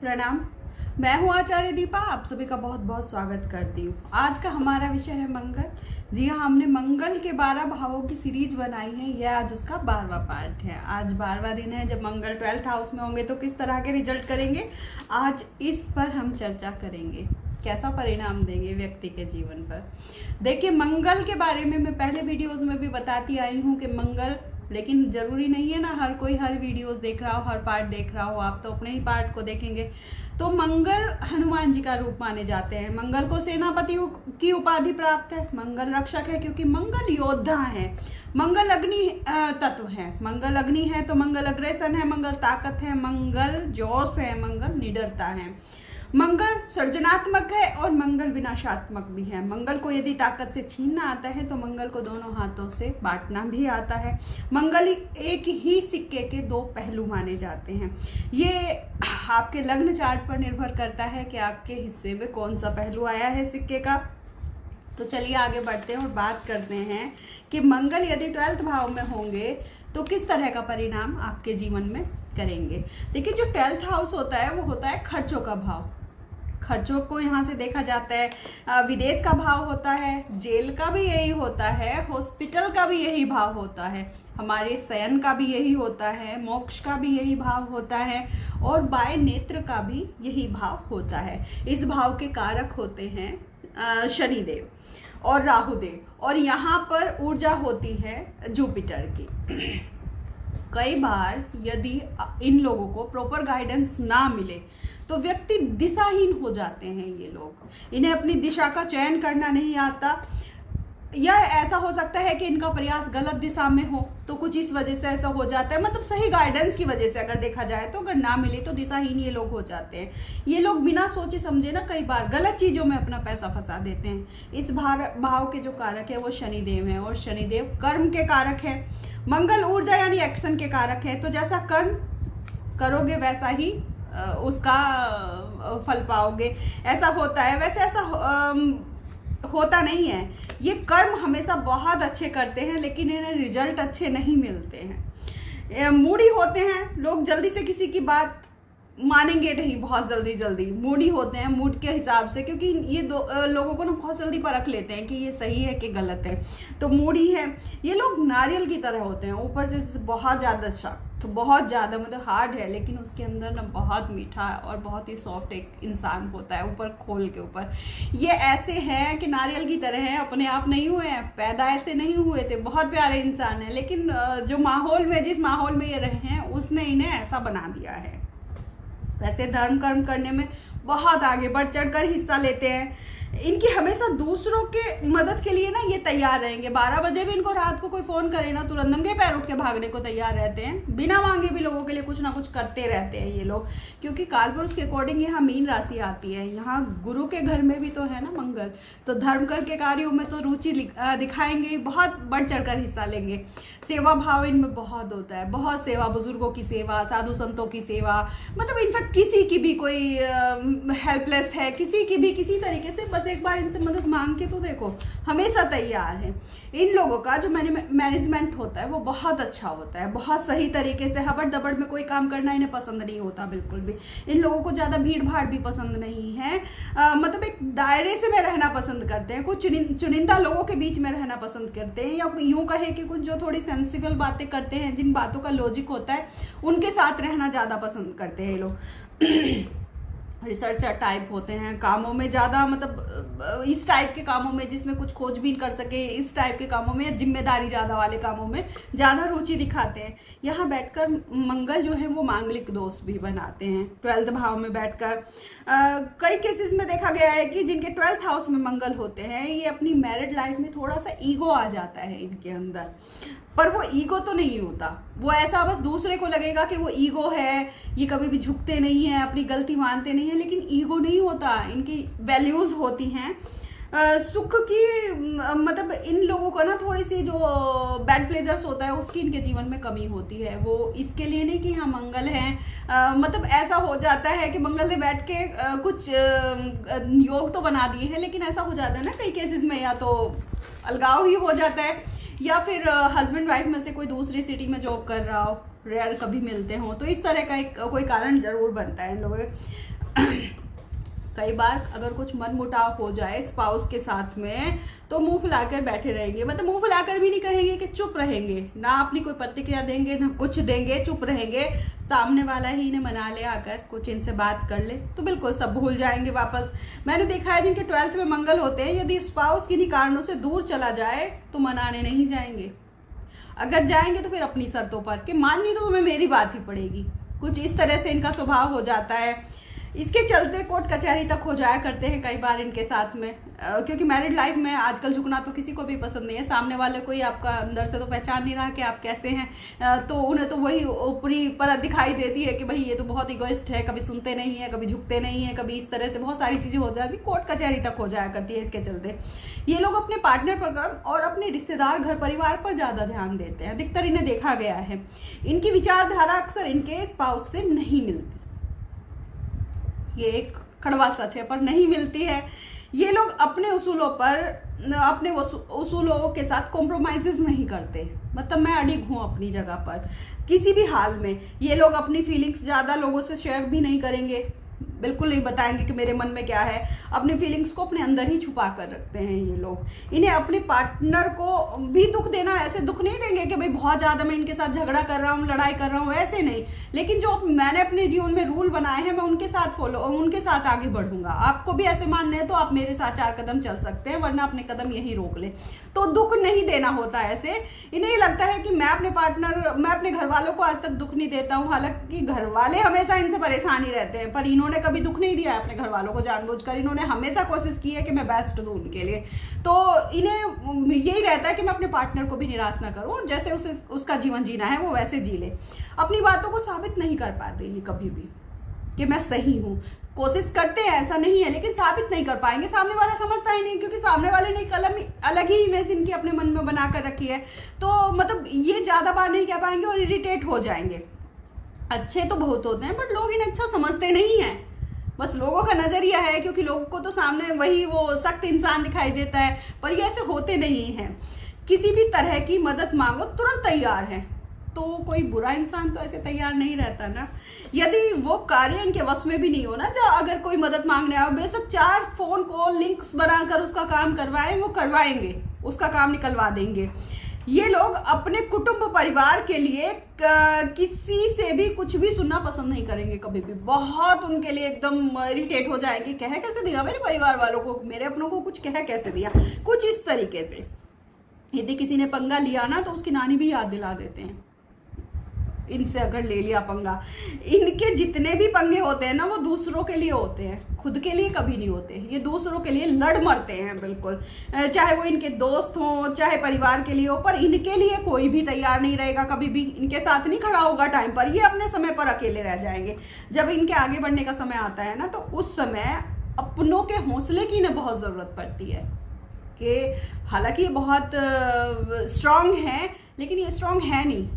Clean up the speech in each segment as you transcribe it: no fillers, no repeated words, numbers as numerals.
प्रणाम। मैं हूँ आचार्य दीपा, आप सभी का बहुत बहुत स्वागत करती हूँ। आज का हमारा विषय है मंगल। जी हाँ, हमने मंगल के 12 भावों की सीरीज बनाई है। यह आज उसका 12वां पार्ट है। आज 12वां दिन है। जब मंगल 12th हाउस में होंगे तो किस तरह के रिजल्ट करेंगे, आज इस पर हम चर्चा करेंगे। कैसा परिणाम देंगे व्यक्ति के जीवन पर। देखिए, मंगल के बारे में मैं पहले वीडियोस में भी बताती आई हूँ कि मंगल, लेकिन जरूरी नहीं है ना हर कोई हर वीडियोस देख रहा हो, हर पार्ट देख रहा हो। आप तो अपने ही पार्ट को देखेंगे। तो मंगल हनुमान जी का रूप माने जाते हैं। मंगल को सेनापति की उपाधि प्राप्त है। मंगल रक्षक है क्योंकि मंगल योद्धा है। मंगल अग्नि तत्व है। मंगल अग्नि है तो मंगल अग्रेसन है, मंगल ताकत है, मंगल जोश है, मंगल निडरता है। मंगल सृजनात्मक है और मंगल विनाशात्मक भी है। मंगल को यदि ताकत से छीनना आता है तो मंगल को दोनों हाथों से बांटना भी आता है। मंगल एक ही सिक्के के दो पहलू माने जाते हैं। ये आपके लग्न चार्ट पर निर्भर करता है कि आपके हिस्से में कौन सा पहलू आया है सिक्के का। तो चलिए आगे बढ़ते हैं और बात करते हैं कि मंगल यदि 12th भाव में होंगे तो किस तरह का परिणाम आपके जीवन में करेंगे। देखिए, जो 12th हाउस होता है वो होता है खर्चों का भाव। खर्चों को यहाँ से देखा जाता है। विदेश का भाव होता है, जेल का भी यही होता है, हॉस्पिटल का भी यही भाव होता है, हमारे शयन का भी यही होता है, मोक्ष का भी यही भाव होता है और बाएं नेत्र का भी यही भाव होता है। इस भाव के कारक होते हैं शनिदेव और राहुदेव, और यहाँ पर ऊर्जा होती है जुपिटर की। कई बार यदि इन लोगों को प्रॉपर गाइडेंस ना मिले तो व्यक्ति दिशाहीन हो जाते हैं। ये लोग, इन्हें अपनी दिशा का चयन करना नहीं आता, या ऐसा हो सकता है कि इनका प्रयास गलत दिशा में हो तो कुछ इस वजह से ऐसा हो जाता है। मतलब सही गाइडेंस की वजह से अगर देखा जाए तो अगर ना मिले तो दिशाहीन ये लोग हो जाते हैं। ये लोग बिना सोचे समझे ना कई बार गलत चीजों में अपना पैसा फंसा देते हैं। इस भाव के जो कारक है वो शनिदेव है और शनिदेव कर्म के कारक है। मंगल ऊर्जा यानी एक्शन के कारक है। तो जैसा कर्म करोगे वैसा ही उसका फल पाओगे, ऐसा होता है। वैसे ऐसा होता नहीं है। ये कर्म हमेशा बहुत अच्छे करते हैं लेकिन इन्हें रिजल्ट अच्छे नहीं मिलते हैं। मूडी होते हैं लोग, जल्दी से किसी की बात मानेंगे नहीं, बहुत जल्दी मूडी होते हैं मूड के हिसाब से, क्योंकि ये लोगों को ना बहुत जल्दी परख लेते हैं कि ये सही है कि गलत है। तो मूडी है। ये लोग नारियल की तरह होते हैं, ऊपर से बहुत ज़्यादा सख्त, बहुत ज़्यादा मतलब हार्ड है, लेकिन उसके अंदर ना बहुत मीठा और बहुत ही सॉफ्ट एक इंसान होता है ऊपर खोल के ऊपर। ये ऐसे हैं कि नारियल की तरह हैं, अपने आप नहीं हुए हैं, पैदा ऐसे नहीं हुए थे, बहुत प्यारे इंसान हैं, लेकिन जो माहौल में, जिस माहौल में ये रहे हैं उसने इन्हें ऐसा बना दिया है। वैसे धर्म कर्म करने में बहुत आगे बढ़ चढ़कर हिस्सा लेते हैं। इनकी हमेशा दूसरों के मदद के लिए ना ये तैयार रहेंगे। 12 बजे भी इनको रात को कोई फोन करे ना तुरंत नंगे पैर उठ के भागने को तैयार रहते हैं। बिना मांगे भी लोगों के लिए कुछ ना कुछ करते रहते हैं ये लोग, क्योंकि कालपुरुष के अकॉर्डिंग यहाँ मीन राशि आती है। यहाँ गुरु के घर में भी तो है ना मंगल, तो धर्म कर के कार्यों में तो रुचि दिखाएंगे, बहुत बढ़ चढ़ कर हिस्सा लेंगे। सेवा भाव इनमें बहुत होता है, बहुत सेवा, बुजुर्गों की सेवा, साधु संतों की सेवा, मतलब इनफैक्ट किसी की भी कोई हेल्पलेस है, किसी की भी किसी तरीके से बस एक बार इनसे मदद मांग के तो देखो, हमेशा तैयार है। इन लोगों का जो मैनेजमेंट होता है वो बहुत अच्छा होता है, बहुत सही तरीके से। हबड़ दबड़ में कोई काम करना इन्हें पसंद नहीं होता बिल्कुल भी। इन लोगों को ज़्यादा भीड़ भाड़ भी पसंद नहीं है। मतलब एक दायरे से में रहना पसंद करते हैं, कुछ चुनिंदा लोगों के बीच में रहना पसंद करते हैं, या यूँ कहे कि कुछ जो थोड़ी सेंसिबल बातें करते हैं, जिन बातों का लॉजिक होता है उनके साथ रहना ज़्यादा पसंद करते हैं ये लोग। रिसर्चर टाइप होते हैं, कामों में ज़्यादा, मतलब इस टाइप के कामों में जिसमें कुछ खोजबीन कर सके, इस टाइप के कामों में, जिम्मेदारी ज़्यादा वाले कामों में ज़्यादा रुचि दिखाते हैं। यहाँ बैठकर मंगल जो है वो मांगलिक दोष भी बनाते हैं 12th भाव में बैठकर। कई केसेस में देखा गया है कि जिनके 12th हाउस में मंगल होते हैं ये अपनी मैरिड लाइफ में थोड़ा सा ईगो आ जाता है इनके अंदर, पर वो ईगो तो नहीं होता। वो ऐसा बस दूसरे को लगेगा कि वो ईगो है, ये कभी भी झुकते नहीं हैं, अपनी गलती मानते नहीं हैं, लेकिन ईगो नहीं होता। इनकी वैल्यूज होती हैं सुख की। मतलब इन लोगों को ना थोड़ी सी जो बैड प्लेजर्स होता है उसकी इनके जीवन में कमी होती है। वो इसके लिए नहीं कि हाँ मंगल है, मतलब ऐसा हो जाता है कि मंगल ने बैठ के कुछ योग तो बना दिए हैं, लेकिन ऐसा हो जाता है ना कई केसेस में, या तो अलगाव ही हो जाता है, या फिर हस्बैंड वाइफ में से कोई दूसरी सिटी में जॉब कर रहा हो, रेयर कभी मिलते हों, तो इस तरह का एक कोई कारण जरूर बनता है इन लोगों। कई बार अगर कुछ मनमुटाव हो जाए स्पाउस के साथ में तो मुंह फुलाकर बैठे रहेंगे, मतलब मुंह फुलाकर भी नहीं कहेंगे कि चुप रहेंगे, ना अपनी कोई प्रतिक्रिया देंगे ना कुछ देंगे, चुप रहेंगे। सामने वाला ही इन्हें मना ले आकर कुछ इनसे बात कर ले तो बिल्कुल सब भूल जाएंगे वापस। मैंने देखा है जिनके 12th में मंगल होते हैं, यदि स्पाउस किन्हीं कारणों से दूर चला जाए तो मनाने नहीं जाएंगे, अगर जाएंगे तो फिर अपनी शर्तों पर कि माननी तो तुम्हें मेरी बात ही पड़ेगी। कुछ इस तरह से इनका स्वभाव हो जाता है। इसके चलते कोर्ट कचहरी तक हो जाया करते हैं कई बार इनके साथ में, क्योंकि मैरिड लाइफ में आजकल झुकना तो किसी को भी पसंद नहीं है। सामने वाले को ही आपका अंदर से तो पहचान नहीं रहा कि आप कैसे हैं, तो उन्हें तो वही ऊपरी परत दिखाई देती है कि भाई ये तो बहुत इगोइस्ट है, कभी सुनते नहीं है, कभी झुकते नहीं है, कभी इस तरह से बहुत सारी चीज़ें हो जाती, कोर्ट कचहरी तक हो जाया करती है। इसके चलते ये लोग अपने पार्टनर पर और अपने रिश्तेदार घर परिवार पर ज़्यादा ध्यान देते हैं, अधिकतर इन्हें देखा गया है। इनकी विचारधारा अक्सर इनके स्पाउस से नहीं मिलती, ये एक कड़वा सच है पर नहीं मिलती है। ये लोग अपने उसूलों पर, अपने उसूलों के साथ कॉम्प्रोमाइज़ नहीं करते, मतलब मैं अडिग हूँ अपनी जगह पर किसी भी हाल में। ये लोग अपनी फीलिंग्स ज़्यादा लोगों से शेयर भी नहीं करेंगे, बिल्कुल नहीं बताएंगे कि मेरे मन में क्या है, अपनी फीलिंग्स को अपने अंदर ही छुपा कर रखते हैं ये लोग। इन्हें अपने पार्टनर को भी दुख देना, ऐसे दुख नहीं देंगे कि भाई बहुत ज़्यादा मैं इनके साथ झगड़ा कर रहा हूँ, लड़ाई कर रहा हूँ, ऐसे नहीं। लेकिन जो मैंने अपने जीवन में रूल बनाए हैं मैं उनके साथ आगे बढ़ूंगा। आपको भी ऐसे मानने हैं तो आप मेरे साथ 4 कदम चल सकते हैं, वरना अपने कदम यहीं रोक ले। तो दुख नहीं देना होता है ऐसे। इन्हें ये लगता है कि मैं अपने घर वालों को आज तक दुख नहीं देता हूँ, हालांकि घर वाले हमेशा इनसे परेशान ही रहते हैं, पर इन्होंने कभी दुख नहीं दिया है अपने घर वालों को जानबूझकर। इन्होंने हमेशा कोशिश की है कि मैं बेस्ट दूं उनके लिए। तो इन्हें यही रहता है कि मैं अपने पार्टनर को भी निराश ना करूं, जैसे उसका जीवन जीना है वो वैसे जी ले। अपनी बातों को साबित नहीं कर पाते ये कभी भी कि मैं सही हूं। कोशिश करते हैं, ऐसा नहीं है, लेकिन साबित नहीं कर पाएंगे, सामने वाला समझता ही नहीं, क्योंकि सामने वाले ने अलग ही इमेज इनकी अपने मन में बना कर रखी है। तो मतलब ये ज्यादा बार नहीं कह पाएंगे और इरिटेट हो जाएंगे। अच्छे तो बहुत होते हैं बट लोग इन्हें अच्छा समझते नहीं है, बस लोगों का नजरिया है, क्योंकि लोगों को तो सामने वही वो सख्त इंसान दिखाई देता है, पर ये ऐसे होते नहीं हैं। किसी भी तरह की मदद मांगो तुरंत तैयार है, तो कोई बुरा इंसान तो ऐसे तैयार नहीं रहता ना। यदि वो कार्य इनके वश में भी नहीं हो ना, जो अगर कोई मदद मांगने आओ, बेशक 4 फोन कॉल लिंक्स बनाकर उसका काम करवाएं, वो करवाएंगे, उसका काम निकलवा देंगे। ये लोग अपने कुटुंब परिवार के लिए किसी से भी कुछ भी सुनना पसंद नहीं करेंगे कभी भी। बहुत उनके लिए एकदम इरिटेट हो जाएंगे, कह कैसे दिया मेरे परिवार वालों को, मेरे अपनों को कुछ कह कैसे दिया, कुछ इस तरीके से। यदि किसी ने पंगा लिया ना तो उसकी नानी भी याद दिला देते हैं, इनसे अगर ले लिया पंगा। इनके जितने भी पंगे होते हैं ना वो दूसरों के लिए होते हैं, खुद के लिए कभी नहीं होते। ये दूसरों के लिए लड़ मरते हैं बिल्कुल, चाहे वो इनके दोस्त हों चाहे परिवार के लिए हो, पर इनके लिए कोई भी तैयार नहीं रहेगा, कभी भी इनके साथ नहीं खड़ा होगा टाइम पर। ये अपने समय पर अकेले रह जाएंगे। जब इनके आगे बढ़ने का समय आता है ना तो उस समय अपनों के हौसले की इन्हें बहुत ज़रूरत पड़ती है। कि हालांकि ये बहुत स्ट्रांग है, लेकिन ये स्ट्रांग है नहीं,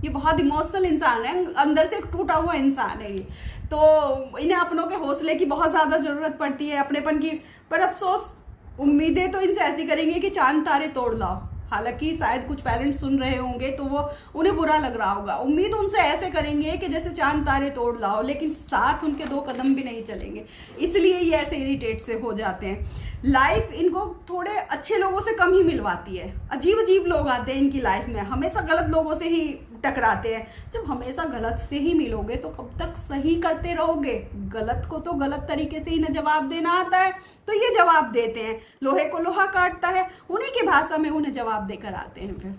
ये बहुत इमोशनल इंसान है, अंदर से एक टूटा हुआ इंसान है ये। तो इन्हें अपनों के हौसले की बहुत ज़्यादा ज़रूरत पड़ती है, अपनेपन की। पर अफसोस उम्मीदें तो इनसे ऐसी करेंगे कि चांद तारे तोड़ लाओ। हालांकि शायद कुछ पेरेंट्स सुन रहे होंगे तो वो उन्हें बुरा लग रहा होगा। उम्मीद उनसे ऐसे करेंगे कि जैसे चांद तारे तोड़ लाओ, लेकिन साथ उनके 2 कदम भी नहीं चलेंगे, इसलिए ये ऐसे इरिटेट से हो जाते हैं। लाइफ इनको थोड़े अच्छे लोगों से कम ही मिलवाती है। अजीब अजीब लोग आते हैं इनकी लाइफ में, हमेशा गलत लोगों से ही टकराते हैं। जब हमेशा गलत से ही मिलोगे तो कब तक सही करते रहोगे? गलत को तो गलत तरीके से इन्हें जवाब देना आता है, तो ये जवाब देते हैं। लोहे को लोहा काटता है, उन्हीं की भाषा में उन्हें जवाब देकर आते हैं। फिर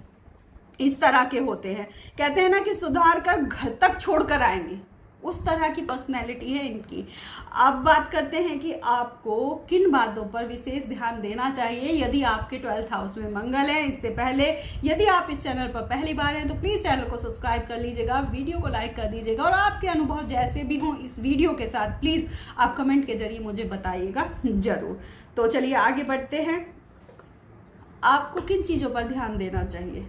इस तरह के होते हैं, कहते हैं ना कि सुधार कर घर तक छोड़ कर आएंगे, उस तरह की पर्सनैलिटी है इनकी। अब बात करते हैं कि आपको किन बातों पर विशेष ध्यान देना चाहिए यदि आपके 12th हाउस में मंगल है। इससे पहले यदि आप इस चैनल पर पहली बार हैं तो प्लीज़ चैनल को सब्सक्राइब कर लीजिएगा, वीडियो को लाइक कर दीजिएगा, और आपके अनुभव जैसे भी हों इस वीडियो के साथ प्लीज़ आप कमेंट के जरिए मुझे बताइएगा ज़रूर। तो चलिए आगे बढ़ते हैं। आपको किन चीज़ों पर ध्यान देना चाहिए?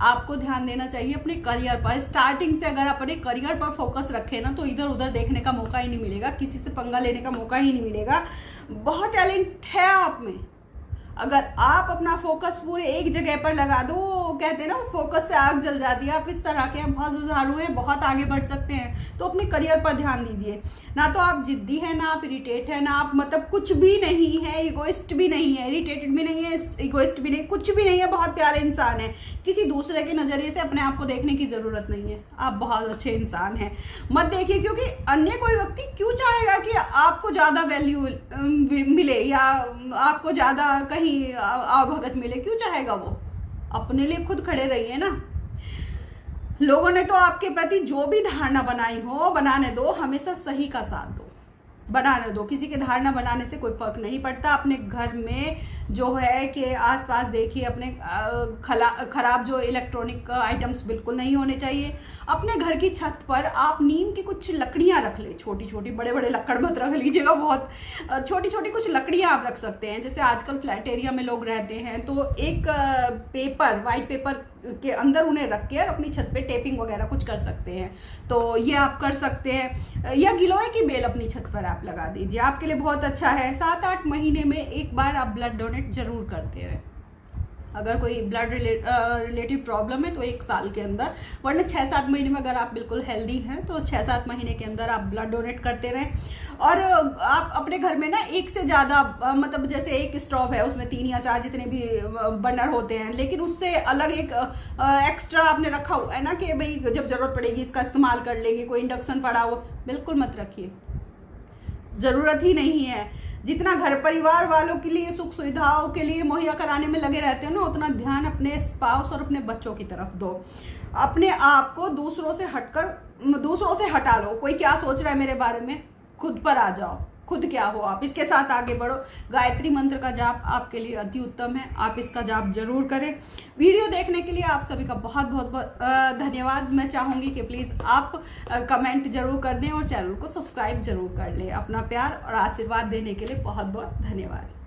आपको ध्यान देना चाहिए अपने करियर पर। स्टार्टिंग से अगर अपने करियर पर फोकस रखें ना तो इधर उधर देखने का मौका ही नहीं मिलेगा, किसी से पंगा लेने का मौका ही नहीं मिलेगा। बहुत टैलेंट है आप में, अगर आप अपना फोकस पूरे एक जगह पर लगा दो, कहते हैं ना वो फोकस से आग जल जाती है। आप इस तरह के हैं, बहुत जुझारू हैं, बहुत आगे बढ़ सकते हैं, तो अपने करियर पर ध्यान दीजिए। ना तो आप जिद्दी हैं, ना आप इरिटेट हैं, ना आप मतलब कुछ भी नहीं है, इगोइस्ट भी नहीं है, इरिटेटेड भी नहीं है, इगोइस्ट भी नहीं, कुछ भी नहीं है, बहुत प्यारे इंसान है। किसी दूसरे के नज़रिए से अपने आप को देखने की ज़रूरत नहीं है, आप बहुत अच्छे इंसान हैं। मत देखिए, क्योंकि अन्य कोई व्यक्ति क्यों चाहेगा कि आपको ज़्यादा वैल्यू मिले या आपको ज़्यादा कहीं आवभगत मिले, क्यों चाहेगा वो? अपने लिए खुद खड़े रहिए ना। लोगों ने तो आपके प्रति जो भी धारणा बनाई हो, बनाने दो, हमेशा सही का साथ दो, बनाने दो। किसी की धारणा बनाने से कोई फर्क नहीं पड़ता। अपने घर में जो है कि आसपास देखिए, अपने खराब जो इलेक्ट्रॉनिक आइटम्स बिल्कुल नहीं होने चाहिए। अपने घर की छत पर आप नीम की कुछ लकड़ियां रख ले, छोटी छोटी, बड़े बड़े लकड़ मत रख लीजिएगा, बहुत छोटी छोटी कुछ लकड़ियां आप रख सकते हैं। जैसे आजकल फ्लैट एरिया में लोग रहते हैं, तो एक पेपर, वाइट पेपर के अंदर उन्हें रख के अपनी छत पे टेपिंग वगैरह कुछ कर सकते हैं, तो ये आप कर सकते हैं। या गिलोय की बेल अपनी छत पर आप लगा दीजिए, आपके लिए बहुत अच्छा है। 7-8 महीने में एक बार आप ब्लड डोनेट जरूर करते रहें। अगर कोई ब्लड रिलेटेड प्रॉब्लम है तो 1 साल के अंदर, वरना 6-7 महीने में अगर आप बिल्कुल हेल्दी हैं तो 6-7 महीने के अंदर आप ब्लड डोनेट करते रहें। और आप अपने घर में ना एक से ज़्यादा, मतलब जैसे एक स्टोव है, उसमें 3 या 4 जितने भी बर्नर होते हैं, लेकिन उससे अलग एक एक्स्ट्रा आपने रखा हुआ है ना कि भाई जब ज़रूरत पड़ेगी इसका इस्तेमाल कर लेंगे। कोई इंडक्शन पड़ा हो, बिल्कुल मत रखिए, ज़रूरत ही नहीं है। जितना घर परिवार वालों के लिए सुख सुविधाओं के लिए मुहैया कराने में लगे रहते हैं ना, उतना ध्यान अपने स्पाउस और अपने बच्चों की तरफ दो। अपने आप को दूसरों से हटा लो। कोई क्या सोच रहा है मेरे बारे में, खुद पर आ जाओ, खुद क्या हो आप, इसके साथ आगे बढ़ो। गायत्री मंत्र का जाप आपके लिए अति उत्तम है, आप इसका जाप जरूर करें। वीडियो देखने के लिए आप सभी का बहुत बहुत धन्यवाद। मैं चाहूँगी कि प्लीज़ आप कमेंट जरूर कर दें और चैनल को सब्सक्राइब जरूर कर लें। अपना प्यार और आशीर्वाद देने के लिए बहुत बहुत धन्यवाद।